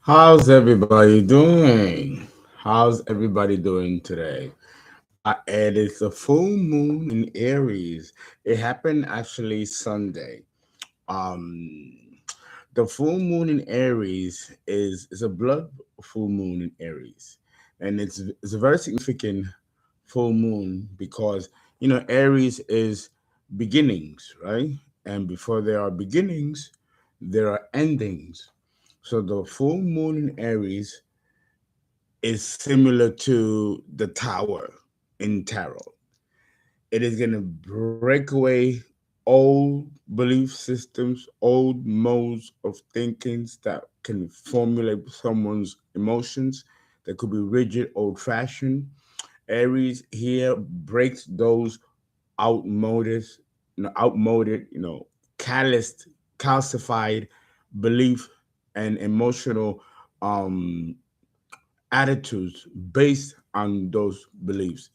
How's everybody doing? How's everybody doing today? And it's a full moon in Aries. It happened actually Sunday. Um, the full moon in Aries is a blood full moon in Aries, and it's a very significant full moon because Aries is beginnings, right? And before there are beginnings, there are endings. So the full moon in Aries is similar to the tower in tarot. It is going to break away old belief systems, old modes of thinkings that can formulate someone's emotions that could be rigid, old fashioned. Aries here breaks those outmoded, calloused, calcified belief and emotional um attitudes based on those beliefs.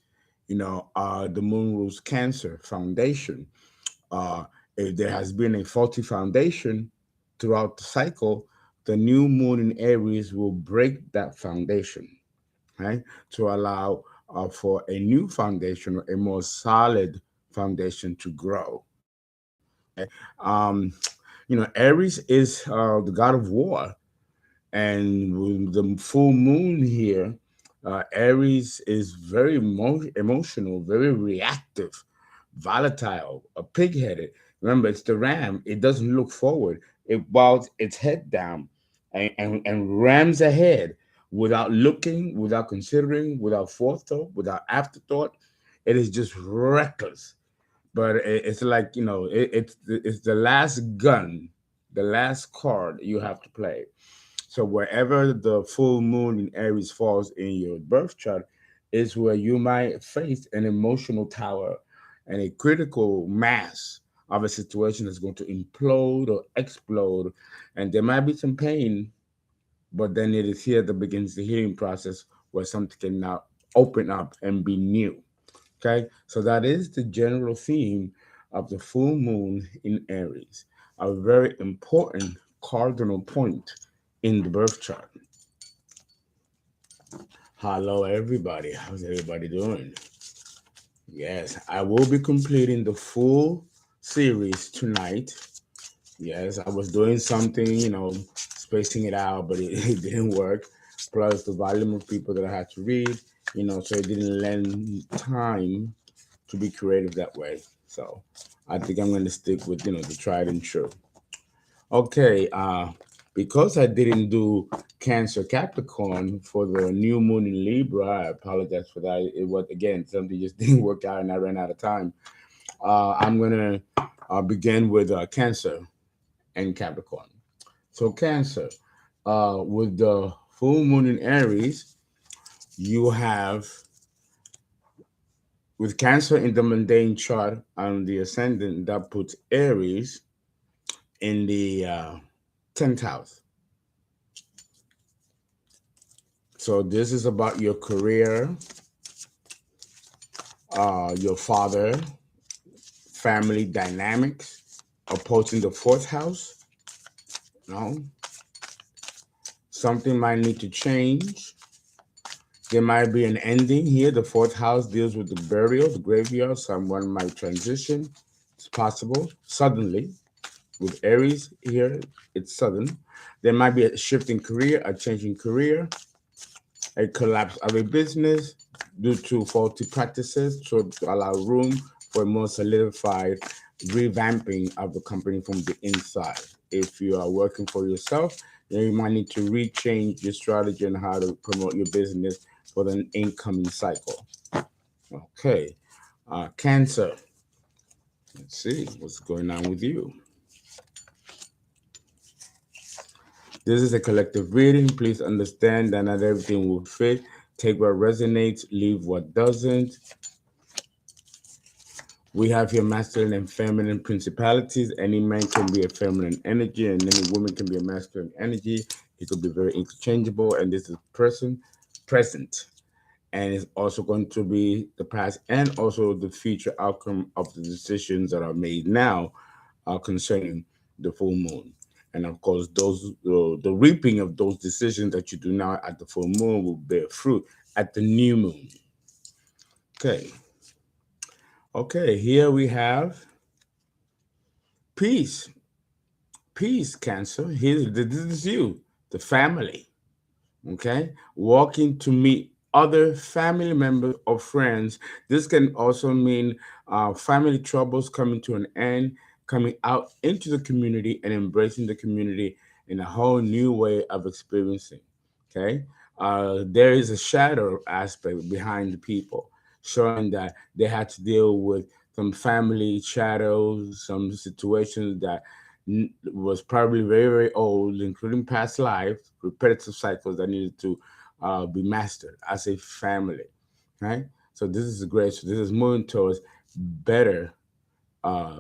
The moon rules Cancer foundation. Uh, if there has been a faulty foundation throughout the cycle, the new moon in Aries will break that foundation, right? To allow for a new foundation, or a more solid foundation to grow. Okay. Aries is the god of war, and with the full moon here, Aries is very emotional, very reactive, volatile, a pig-headed. Remember, it's the ram. It doesn't look forward. It bows its head down and rams ahead without looking, without considering, without forethought, without afterthought. It is just reckless. But it's like, it's the last gun, the last card you have to play. So wherever the full moon in Aries falls in your birth chart is where you might face an emotional tower and a critical mass of a situation that's going to implode or explode. And there might be some pain, but then it is here that begins the healing process where something can now open up and be new. Okay, so that is the general theme of the full moon in Aries, a very important cardinal point in the birth chart. Hello, everybody. How's everybody doing? Yes, I will be completing the full series tonight. Yes, I was doing something, spacing it out, but it didn't work. Plus, the volume of people that I had to read, so it didn't lend time to be creative that way. So I think I'm going to stick with, the tried and true. Okay, because I didn't do Cancer Capricorn for the new moon in Libra, I apologize for that. It was, again, something just didn't work out and I ran out of time. I'm going to begin with Cancer and Capricorn. So, Cancer, with the full moon in Aries, you have, with Cancer in the mundane chart on the ascendant, that puts Aries in the 10th house. So this is about your career, your father, family dynamics, opposing the fourth house. No, something might need to change. There might be an ending here. The fourth house deals with the burial, the graveyard. Someone might transition. It's possible suddenly. With Aries here, it's sudden. There might be a shift in career, a change in career, a collapse of a business due to faulty practices, so to allow room for a more solidified revamping of the company from the inside. If you are working for yourself, then you might need to rechange your strategy on how to promote your business for the incoming cycle. Okay, Cancer. Let's see what's going on with you. This is a collective reading. Please understand that not everything will fit. Take what resonates, leave what doesn't. We have here masculine and feminine principalities. Any man can be a feminine energy, and any woman can be a masculine energy. It could be very interchangeable, and this is person present. And it's also going to be the past and also the future outcome of the decisions that are made now concerning the full moon. And of course, the reaping of those decisions that you do now at the full moon will bear fruit at the new moon. Okay. Okay, here we have peace. Peace, Cancer. This is you, the family. Okay, walking to meet other family members or friends. This can also mean family troubles coming to an end, coming out into the community and embracing the community in a whole new way of experiencing. Okay, there is a shadow aspect behind the people, showing that they had to deal with some family shadows, some situations that was probably very, very old, including past lives, repetitive cycles that needed to be mastered as a family, right? So this is great. So this is moving towards better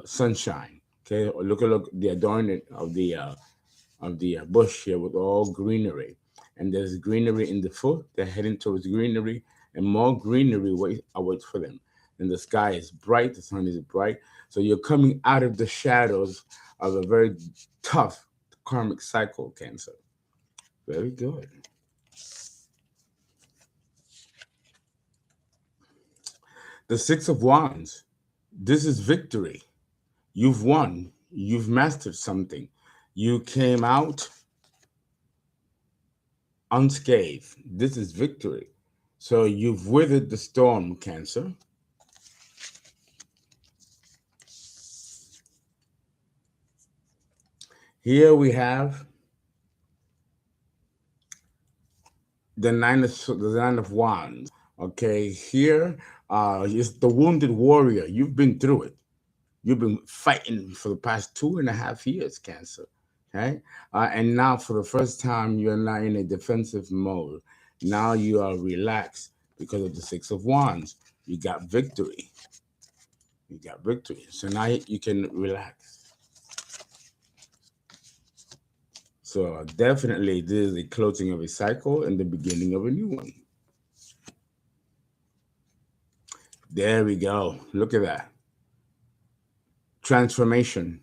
sunshine. Okay, or look the adornment of the bush here with all greenery, and there's greenery in the foot. They're heading towards greenery, and more greenery awaits for them. And the sky is bright, the sun is bright, so you're coming out of the shadows of a very tough karmic cycle, Cancer. Very good. The Six of Wands. This is victory. You've won. You've mastered something. You came out unscathed. This is victory. So you've withered the storm, Cancer. Here we have the Nine of Wands. Okay, here is the wounded warrior. You've been through it. You've been fighting for the past 2.5 years, Cancer. Okay, and now for the first time, you're not in a defensive mode. Now you are relaxed because of the Six of Wands. You got victory. You got victory. So now you can relax. So definitely, this is the closing of a cycle and the beginning of a new one. There we go. Look at that. Transformation,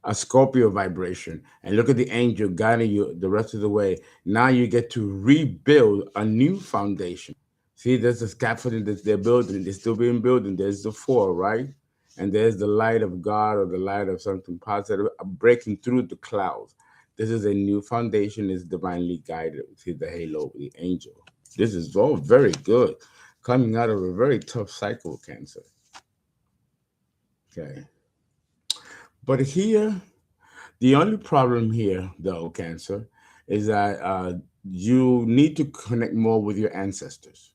a Scorpio vibration. And look at the angel guiding you the rest of the way. Now you get to rebuild a new foundation. See, there's the scaffolding that they're building. They're still being building. There's the four, right? And there's the light of God or the light of something positive breaking through the clouds. This is a new foundation, is divinely guided. See the halo, the angel. This is all very good. Coming out of a very tough cycle, Cancer. Okay. But here, the only problem here, though, Cancer, is that you need to connect more with your ancestors.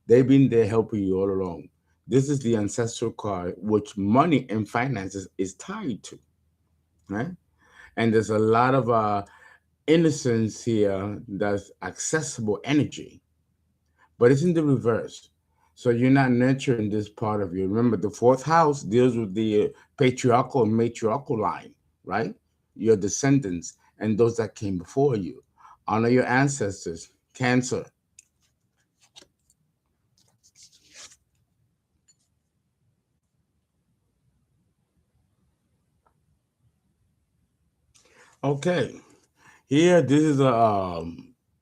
They've been there helping you all along. This is the ancestral card, which money and finances is tied to, right? And there's a lot of innocence here that's accessible energy, but it's in the reverse. So you're not nurturing this part of you. Remember, the fourth house deals with the patriarchal and matriarchal line, right? Your descendants and those that came before you. Honor your ancestors. Cancer. Okay. Here, this is a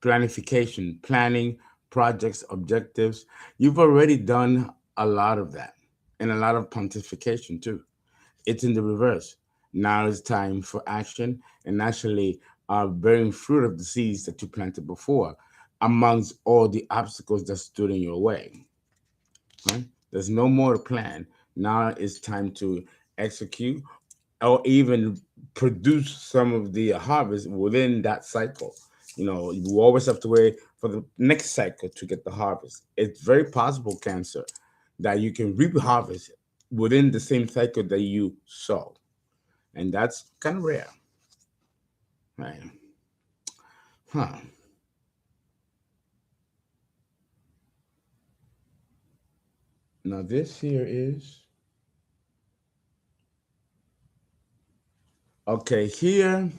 planification, planning, projects, objectives. You've already done a lot of that and a lot of pontification too. It's in the reverse. Now it's time for action and actually bearing fruit of the seeds that you planted before amongst all the obstacles that stood in your way. Right? There's no more to plan. Now it's time to execute or even produce some of the harvest within that cycle. You always have to wait for the next cycle to get the harvest. It's very possible, Cancer, that you can reap harvest within the same cycle that you sow. And that's kind of rare. Right. Huh. Now this here is okay. Here,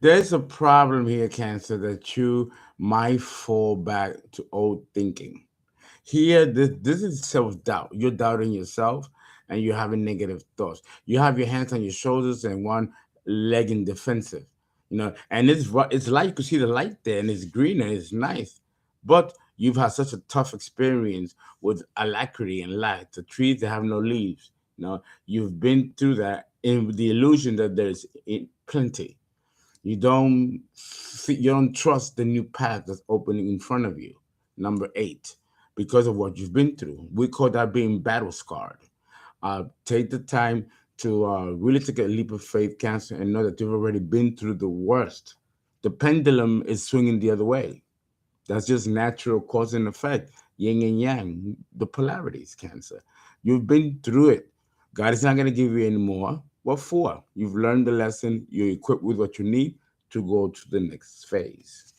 there's a problem here, Cancer, that you might fall back to old thinking. Here, this is self-doubt. You're doubting yourself and you're having negative thoughts. You have your hands on your shoulders and one legging defensive, and it's like you can see the light there, and it's green and it's nice, but you've had such a tough experience with alacrity and light, the trees that have no leaves. You've been through that in the illusion that there's plenty. You don't trust the new path that's opening in front of you. Number 8, because of what you've been through. We call that being battle scarred. Take the time to really take a leap of faith, Cancer, and know that you've already been through the worst. The pendulum is swinging the other way. That's just natural cause and effect, yin and yang, the polarities, Cancer. You've been through it. God is not going to give you any more. What for? You've learned the lesson. You're equipped with what you need to go to the next phase.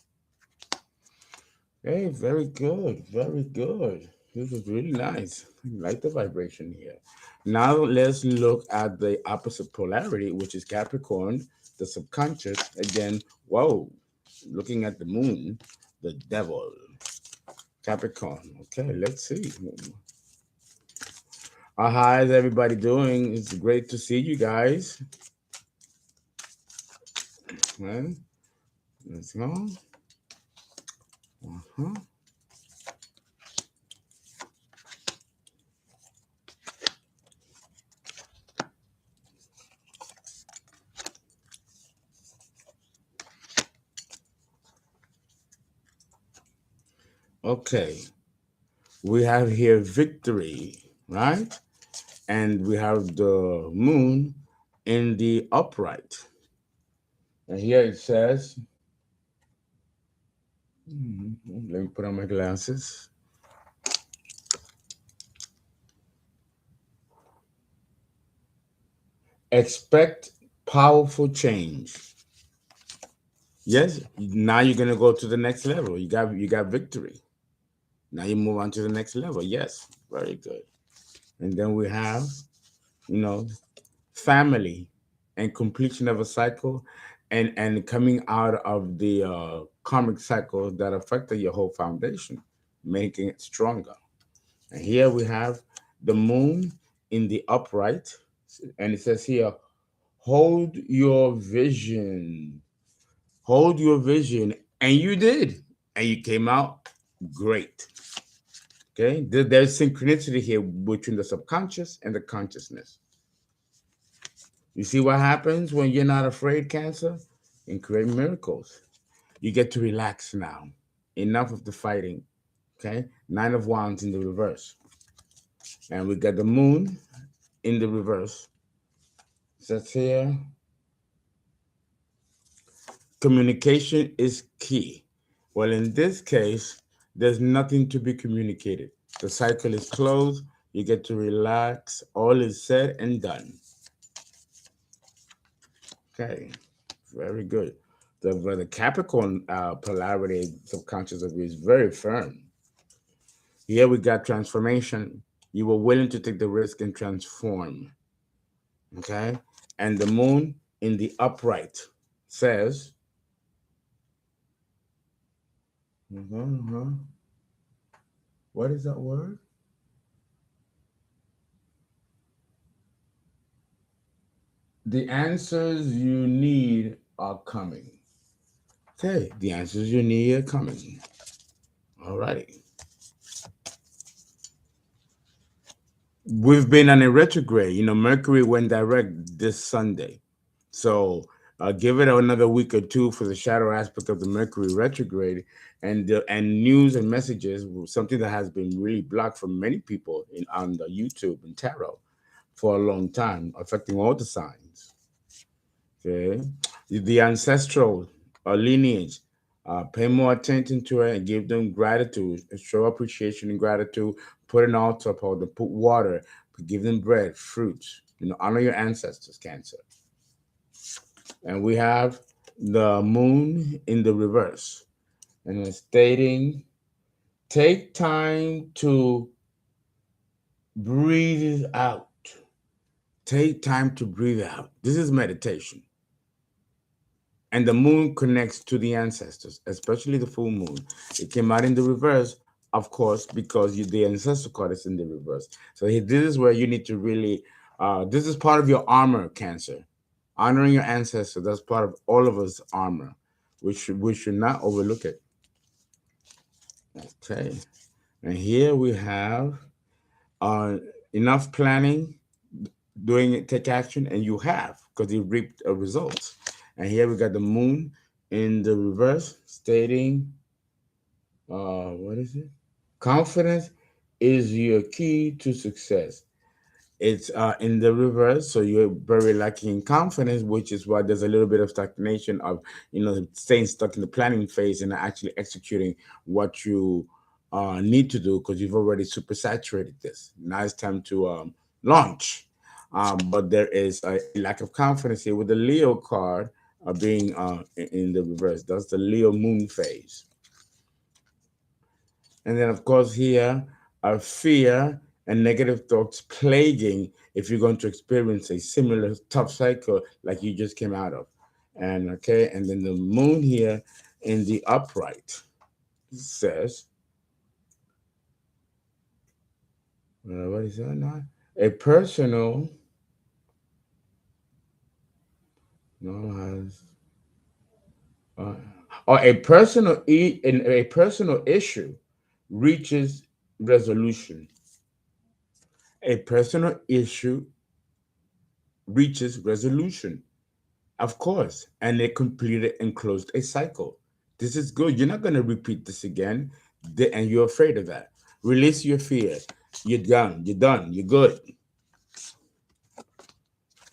Hey, very good. Very good. This is really nice. I like the vibration here. Now let's look at the opposite polarity, which is Capricorn, the subconscious. Again, whoa, looking at the moon, the devil. Capricorn. Okay, let's see. How's everybody doing? It's great to see you guys. Well, let's go. Uh-huh. Okay, we have here victory, right? And we have the moon in the upright. And here it says, let me put on my glasses. Expect powerful change. Yes, now you're gonna go to the next level. You got victory. Now you move on to the next level. Yes, very good. And then we have, you know, family and completion of a cycle, and coming out of the karmic cycle that affected your whole foundation, making it stronger. And here we have the moon in the upright, and it says here, hold your vision. Hold your vision. And you did. And you came out great. Okay. There's synchronicity here between the subconscious and the consciousness. You see what happens when you're not afraid, Cancer? And create miracles. You get to relax now. Enough of the fighting. Okay. 9 of Wands in the reverse. And we got the moon in the reverse. Says here, communication is key. Well, in this case, there's nothing to be communicated. The cycle is closed. You get to relax. All is said and done. Okay, very good. The Capricorn polarity subconscious of you is very firm. Here we got transformation. You were willing to take the risk and transform. Okay, and the moon in the upright says, what is that word? The answers you need are coming. Okay, the answers you need are coming. All righty. We've been on a retrograde. Mercury went direct this Sunday. So give it another week or two for the shadow aspect of the Mercury retrograde, and news and messages, something that has been really blocked for many people on the YouTube and tarot for a long time, affecting all the signs. Okay, the ancestral lineage. Pay more attention to it and give them gratitude, show appreciation and gratitude. Put an altar upon them, put water, give them bread, fruits. Honor your ancestors, Cancer. And we have the moon in the reverse, and it's stating, take time to breathe out. Take time to breathe out. This is meditation. And the moon connects to the ancestors, especially the full moon. It came out in the reverse, of course, because the ancestor card is in the reverse. So this is where you need to really, this is part of your armor, Cancer. Honoring your ancestors, that's part of all of us armor. We should not overlook it. Okay. And here we have uh, enough planning, doing it, take action, and you have, because you reaped a result. And here we got the moon in the reverse, stating, what is it? Confidence is your key to success. It's in the reverse, so you're very lacking in confidence, which is why there's a little bit of stagnation of, staying stuck in the planning phase and actually executing what you need to do, because you've already super saturated this. Now it's time to launch. But there is a lack of confidence here with the Leo card being in the reverse. That's the Leo moon phase. And then, of course, here are fear and negative thoughts plaguing if you're going to experience a similar tough cycle like you just came out of. And okay, and then the moon here in the upright says, what is that now? A personal, no, has, uh, or a personal issue reaches resolution. A personal issue reaches resolution. Of course. And they completed and closed a cycle. This is good. You're not going to repeat this again. And you're afraid of that. Release your fear. You're done. You're done. You're good.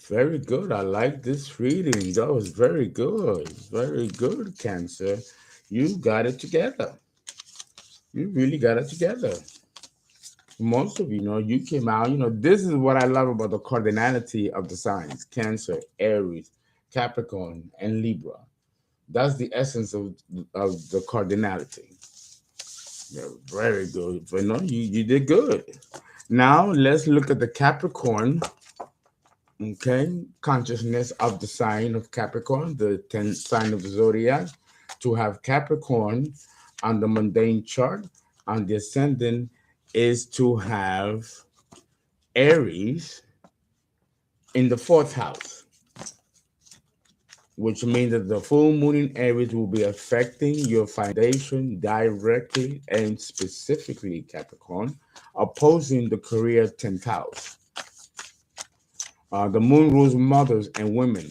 Very good. I like this reading. That was very good. Very good, Cancer. You got it together. You really got it together. Most of you came out. This is what I love about the cardinality of the signs: Cancer, Aries, Capricorn, and Libra. That's the essence of the cardinality. Yeah, very good. But no, you did good. Now let's look at the Capricorn, okay, consciousness of the sign of Capricorn, the 10th sign of the zodiac. To have Capricorn on the mundane chart, on the ascendant, is to have Aries in the fourth house, which means that the full moon in Aries will be affecting your foundation directly and specifically, Capricorn, opposing the career 10th house. The moon rules mothers and women,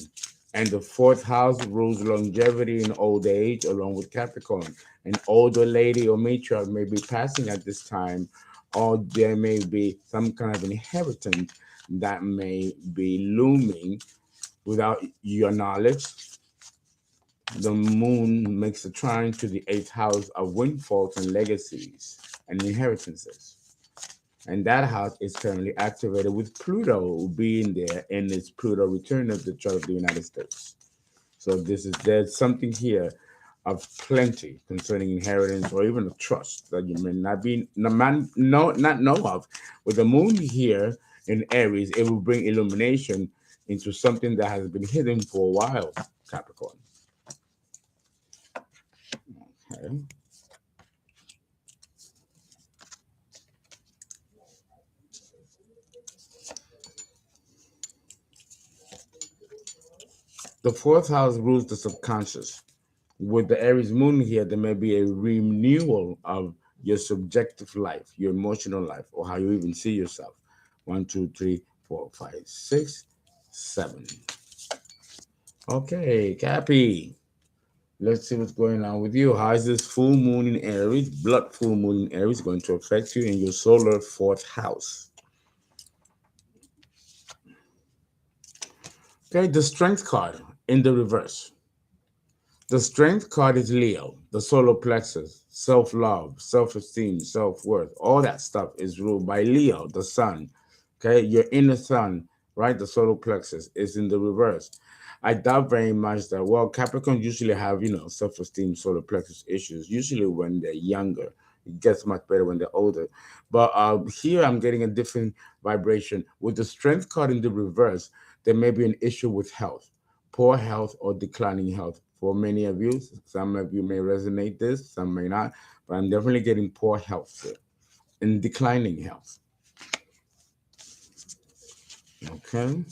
and the fourth house rules longevity in old age, along with Capricorn. An older lady or matriarch may be passing at this time, or there may be some kind of inheritance that may be looming without your knowledge. The moon makes a trine to the eighth house of windfalls and legacies and inheritances. And that house is currently activated with Pluto being there, and it's Pluto return of the chart of the United States. So there's something here of plenty concerning inheritance or even a trust that you may not know of. With the moon here in Aries, it will bring illumination into something that has been hidden for a while, Capricorn. Okay. The fourth house rules the subconscious. With the Aries moon here, there may be a renewal of your subjective life, your emotional life, or how you even see yourself. 1, 2, 3, 4, 5, 6, 7. Okay, Cappy. Let's see what's going on with you. How is this full moon in Aries, blood full moon in Aries, going to affect you in your solar fourth house? Okay, the strength card in the reverse. The strength card is Leo, the solar plexus, self love, self esteem, self worth. All that stuff is ruled by Leo, the sun. Okay, your inner sun, right? The solar plexus is in the reverse. I doubt very much that, well, Capricorn usually have, self esteem, solar plexus issues, usually when they're younger. It gets much better when they're older. But here I'm getting a different vibration. With the strength card in the reverse, there may be an issue with health, poor health or declining health. For many of you, some of you may resonate this, some may not, but I'm definitely getting poor health here and declining health. Okay.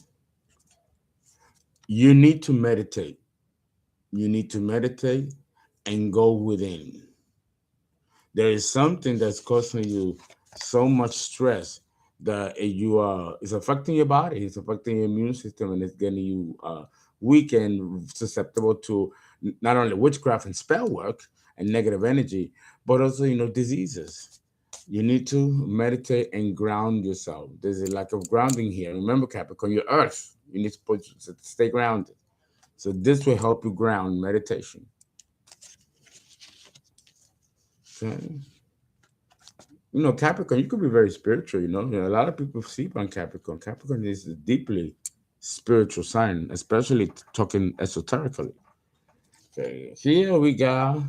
You need to meditate. You need to meditate and go within. There is something that's causing you so much stress that you are it's affecting your body, it's affecting your immune system, and it's getting you weak and susceptible to not only witchcraft and spell work and negative energy, but also diseases. You need to meditate and ground yourself. There's a lack of grounding here. Remember, Capricorn, your earth. You need to stay grounded. So this will help you ground meditation. Okay. Capricorn, you could be very spiritual. A lot of people sleep on Capricorn. Capricorn is a deeply spiritual sign, especially talking esoterically. Okay, here we got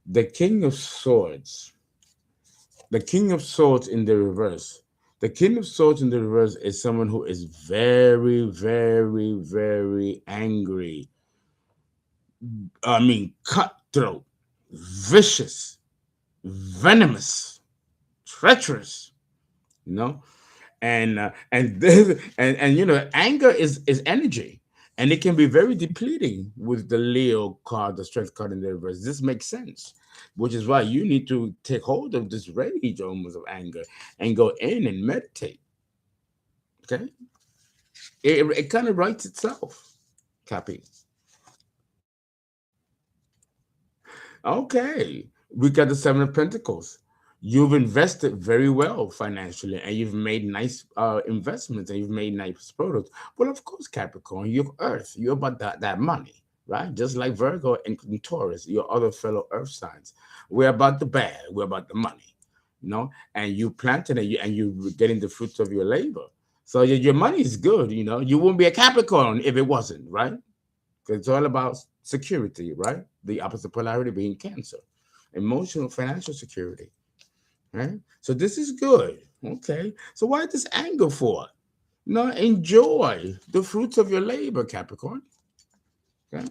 the King of Swords. The King of Swords in the reverse. The King of Swords in the reverse is someone who is very, very, very angry. I mean, cutthroat, vicious, venomous, treacherous. You know, and this and anger is energy, and it can be very depleting with the Leo card, the strength card in the reverse. This makes sense, which is why you need to take hold of this rage almost of anger and go in and meditate. Okay, it kind of writes itself. Copy. Okay, we got the Seven of Pentacles. You've invested very well financially, and you've made nice investments, and you've made nice products. Well, of course, Capricorn, you're Earth. You're about that money, right? Just like Virgo and Taurus, your other fellow Earth signs. We're about the bad. We're about the money, And you planted it, and you're getting the fruits of your labor. So your money is good. You wouldn't be a Capricorn if it wasn't, right? Because it's all about security, right? The opposite polarity being Cancer, emotional, financial security, right? So this is good. Okay. So why this anger for? No, enjoy the fruits of your labor, Capricorn. Okay.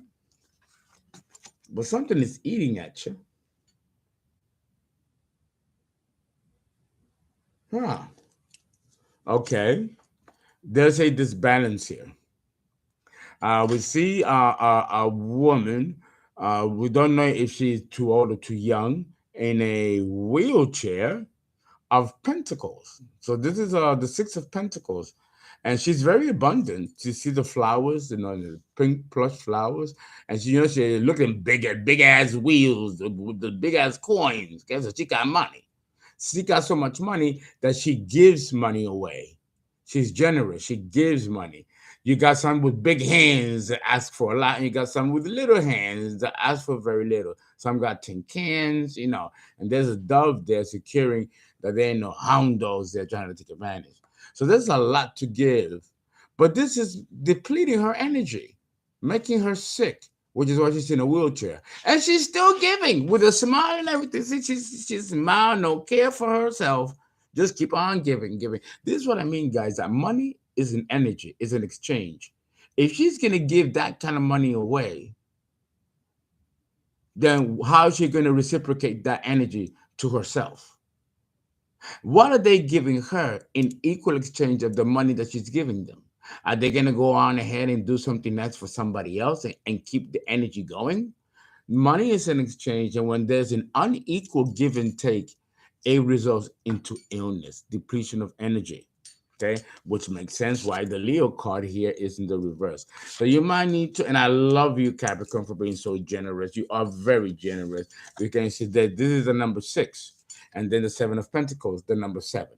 But something is eating at you. Huh. Okay. There's a disbalance here. We see a woman. We don't know if she's too old or too young in a wheelchair of Pentacles. So this is the Six of Pentacles, and she's very abundant. You see the flowers, the pink plush flowers, and she's looking big ass wheels with the big ass coins. Okay, so she got money. She got so much money that she gives money away. She's generous. She gives money. You got some with big hands that ask for a lot, and you got some with little hands that ask for very little. Some got tin cans, and there's a dove there securing that there ain't no hound dogs they're trying to take advantage. So there's a lot to give. But this is depleting her energy, making her sick, which is why she's in a wheelchair. And she's still giving with a smile and everything. See, she's smile, no care for herself. Just keep on giving, giving. This is what I mean, guys, that money is an energy, is an exchange. If she's going to give that kind of money away, then how is she going to reciprocate that energy to herself? What are they giving her in equal exchange of the money that she's giving them? Are they going to go on ahead and do something else for somebody else and keep the energy going? Money is an exchange, and when there's an unequal give and take, it results into illness, depletion of energy. Okay, which makes sense why the Leo card here is in the reverse. So you might need to, and I love you, Capricorn, for being so generous. You are very generous. You can see that this is the number 6, and then the Seven of Pentacles, the number 7.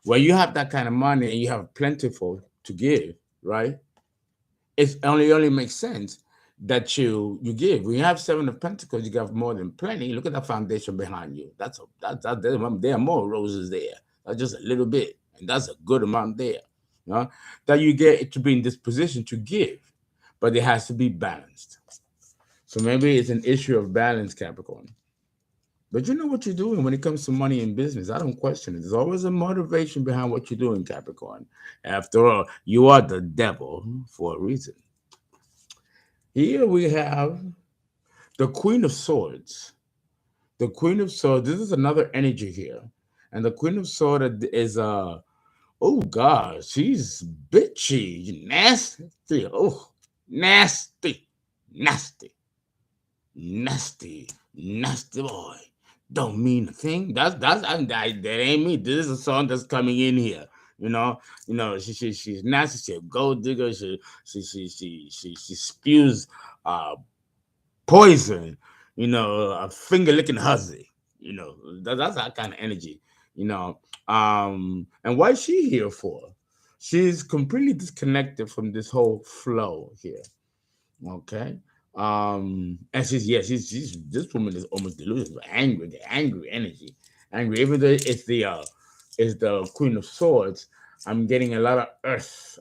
Well, you have that kind of money and you have plentiful to give, right? It only makes sense that you give. When you have Seven of Pentacles, you got more than plenty. Look at that foundation behind you. There are more roses there. That's just a little bit, and that's a good amount there. That you get to be in this position to give, but it has to be balanced. So maybe it's an issue of balance, Capricorn. But you know what you're doing when it comes to money and business. I don't question it. There's always a motivation behind what you're doing, Capricorn. After all, you are the devil for a reason. Here we have the Queen of Swords. The Queen of Swords, this is another energy here. And the Queen of Swords is oh God, she's bitchy, nasty. Oh, Nasty, nasty, nasty, nasty boy. Don't mean a thing. That ain't me. This is a song that's coming in here. She's nasty. She's a gold digger. She spews poison. A finger licking hussy. That's that kind of energy. You know, and what is she here for? She's completely disconnected from this whole flow here. Okay. And she's this woman is almost delusional, angry, the angry energy, angry. Even though it's the Queen of Swords, I'm getting a lot of earth,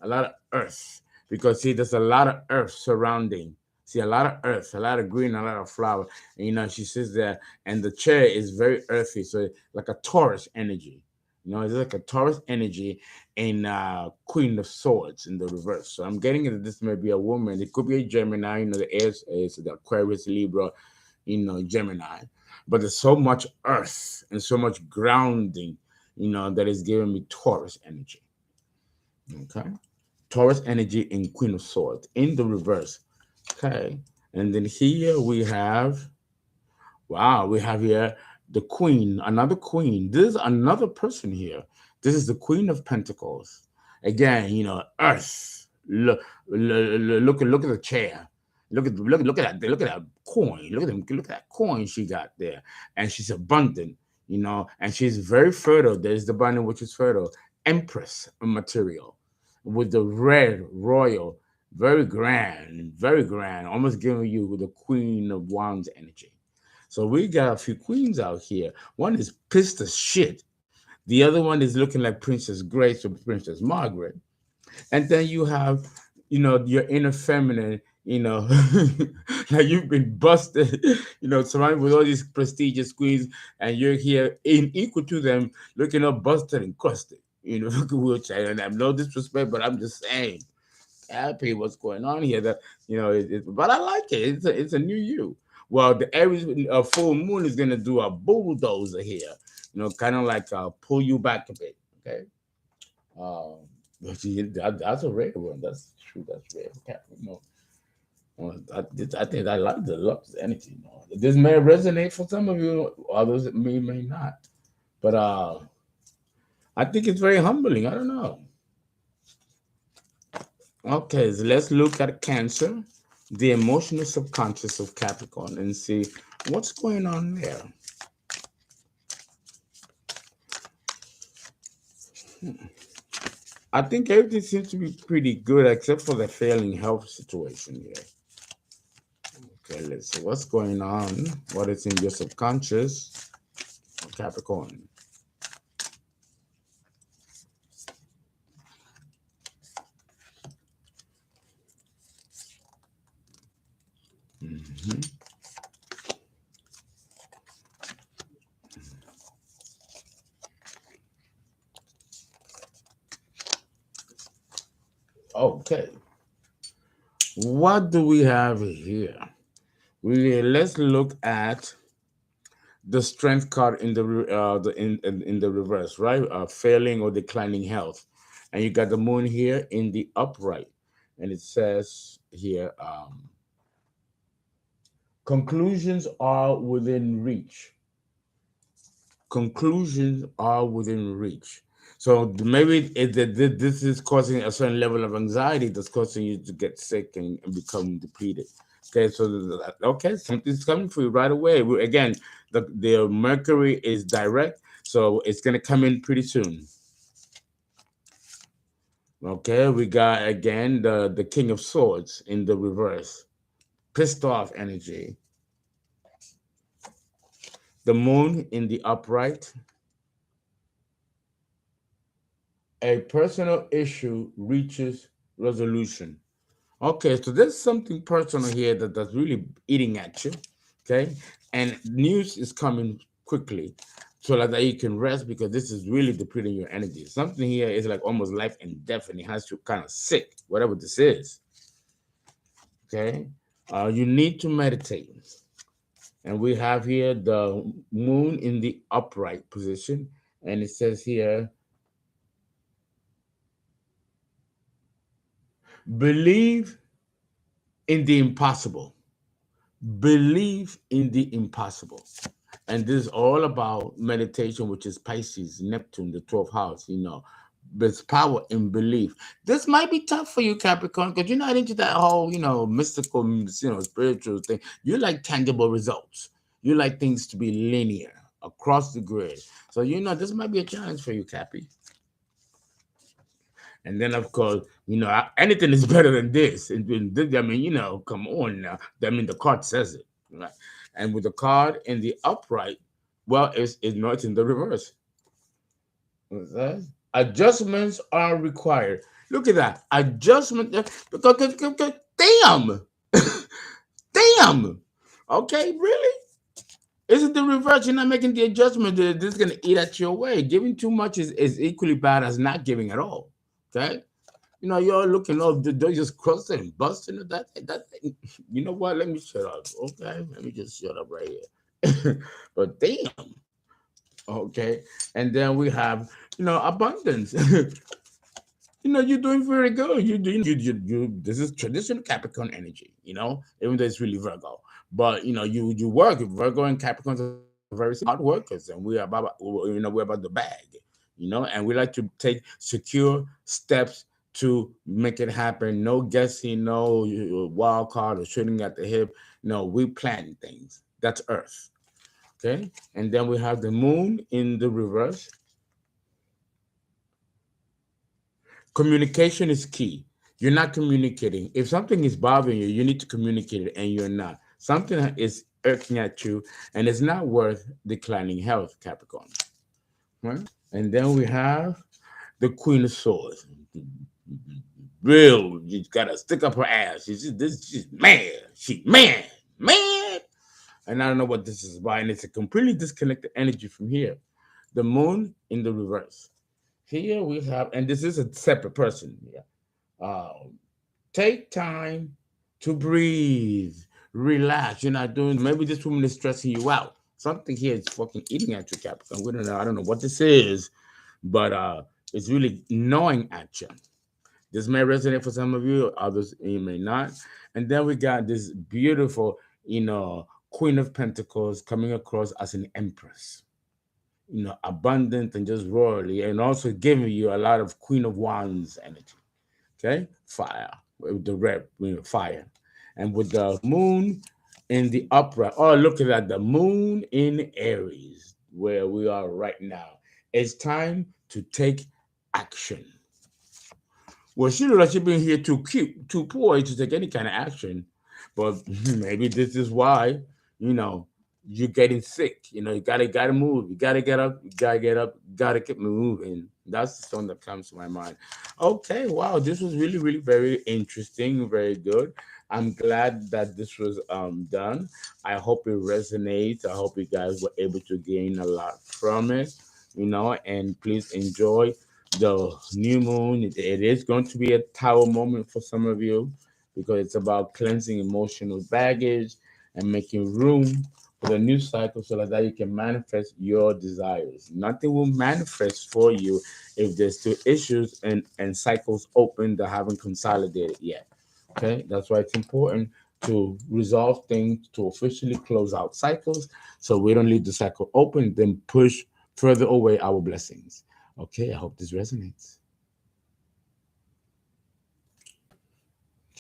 because see, there's a lot of earth surrounding. See, a lot of earth, a lot of green, a lot of flower. And she sits there, and the chair is very earthy, so like a Taurus energy. It's like a Taurus energy in Queen of Swords in the reverse. So I'm getting that this may be a woman. It could be a Gemini. The Aries is the Aquarius, Libra, Gemini. But there's so much earth and so much grounding, that is giving me Taurus energy. Okay. Taurus energy in Queen of Swords in the reverse. Okay. And then here we have, wow, we have here the Queen, another Queen. This is another person here. This is the Queen of Pentacles. Again, Earth. Look at the chair. Look at that coin. Look at that coin she got there, and she's abundant. And she's very fertile. There's the binding which is fertile. Empress material with the red royal, very grand, almost giving you the Queen of Wands energy. So we got a few queens out here. One is pissed as shit. The other one is looking like Princess Grace or Princess Margaret. And then you have, your inner feminine, like you've been busted, surrounded with all these prestigious queens, and you're here in equal to them, looking up busted and crusted. Wheelchair. And I have no disrespect, but I'm just saying, happy what's going on here. That but I like it. It's a new you. Well, the Aries full moon is gonna do a bulldozer here. Kind of like pull you back a bit. Okay. That's a rare one. That's true. That's rare. I think I like the Lux energy. This may resonate for some of you, others may not. But I think it's very humbling. I don't know. Okay, so let's look at Cancer, the emotional subconscious of Capricorn, and see what's going on there. I think everything seems to be pretty good except for the failing health situation here. Okay, let's see what's going on. What is in your subconscious, Capricorn? Mm-hmm. Okay. What do we have here? Let's look at the strength card in in the reverse, right? Failing or declining health, and you got the moon here in the upright, and it says here, conclusions are within reach. Conclusions are within reach. So maybe this is causing a certain level of anxiety that's causing you to get sick and become depleted. Okay, so okay, something's coming for you right away. Again, the Mercury is direct, so it's gonna come in pretty soon. Okay, we got again the King of Swords in the reverse, pissed off energy. The Moon in the upright. A personal issue reaches resolution. Okay, so there's something personal here that's really eating at you. Okay, and news is coming quickly, so that you can rest because this is really depleting your energy. Something here is like almost life and death, and it has you kind of sick, whatever this is. Okay, you need to meditate, and we have here the moon in the upright position, and it says here, believe in the impossible. Believe in the impossible. And this is all about meditation, which is Pisces, Neptune, the 12th house, there's power in belief. This might be tough for you, Capricorn, because you're not into that whole, mystical, spiritual thing. You like tangible results. You like things to be linear across the grid. So, this might be a challenge for you, Cappy. And then, of course, anything is better than this. I mean, come on now. I mean, the card says it, right? And with the card in the upright, well, it's not in the reverse. Okay? Adjustments are required. Look at that. Adjustment. Because, damn. Damn. Okay, really? Is it the reverse? You're not making the adjustment. This is going to eat at your way. Giving too much is equally bad as not giving at all. Okay? You're looking up, they're just crossing and busting. That, you know what? Let me shut up. Okay? Let me just shut up right here. But damn. Okay? And then we have, abundance. You're doing very good. This is traditional Capricorn energy, even though it's really Virgo. But, you work. Virgo and Capricorns are very hard workers, and we're about the bag, and we like to take secure steps to make it happen. No guessing, no wild card or shooting at the hip. No, we plan things. That's Earth. Okay. And then we have the moon in the reverse. Communication is key. You're not communicating. If something is bothering you, you need to communicate it, and you're not. Something is irking at you, and it's not worth declining health, Capricorn. Right? And then we have the Queen of Swords. Real, you gotta stick up her ass. She's mad. She's mad, mad. And I don't know what this is about, and it's a completely disconnected energy from here. The moon in the reverse. Here we have, and this is a separate person. Yeah. Take time to breathe, relax. You're not doing. Maybe this woman is stressing you out. Something here is fucking eating at you, Capricorn. We don't know. I don't know what this is, but it's really gnawing at you. This may resonate for some of you, others you may not. And then we got this beautiful, Queen of Pentacles coming across as an Empress. Abundant and just royally, and also giving you a lot of Queen of Wands energy. Okay, fire with the red, fire, and with the moon in the upright. Oh, look at that, the moon in Aries, where we are right now. It's time to take action. Well, she looks like she's been here too cute, too poised to take any kind of action, but maybe this is why, you're getting sick. You gotta move. You gotta get up. You gotta get up. You gotta keep moving. That's the song that comes to my mind. Okay, wow, this was really, really very interesting, very good. I'm glad that this was done. I hope it resonates. I hope you guys were able to gain a lot from it. And please enjoy the new moon. It is going to be a tower moment for some of you because it's about cleansing emotional baggage and making room for the new cycle so that you can manifest your desires. Nothing will manifest for you if there's still issues and cycles open that haven't consolidated yet. Okay, that's why it's important to resolve things to officially close out cycles so we don't leave the cycle open, then push further away our blessings. Okay, I hope this resonates.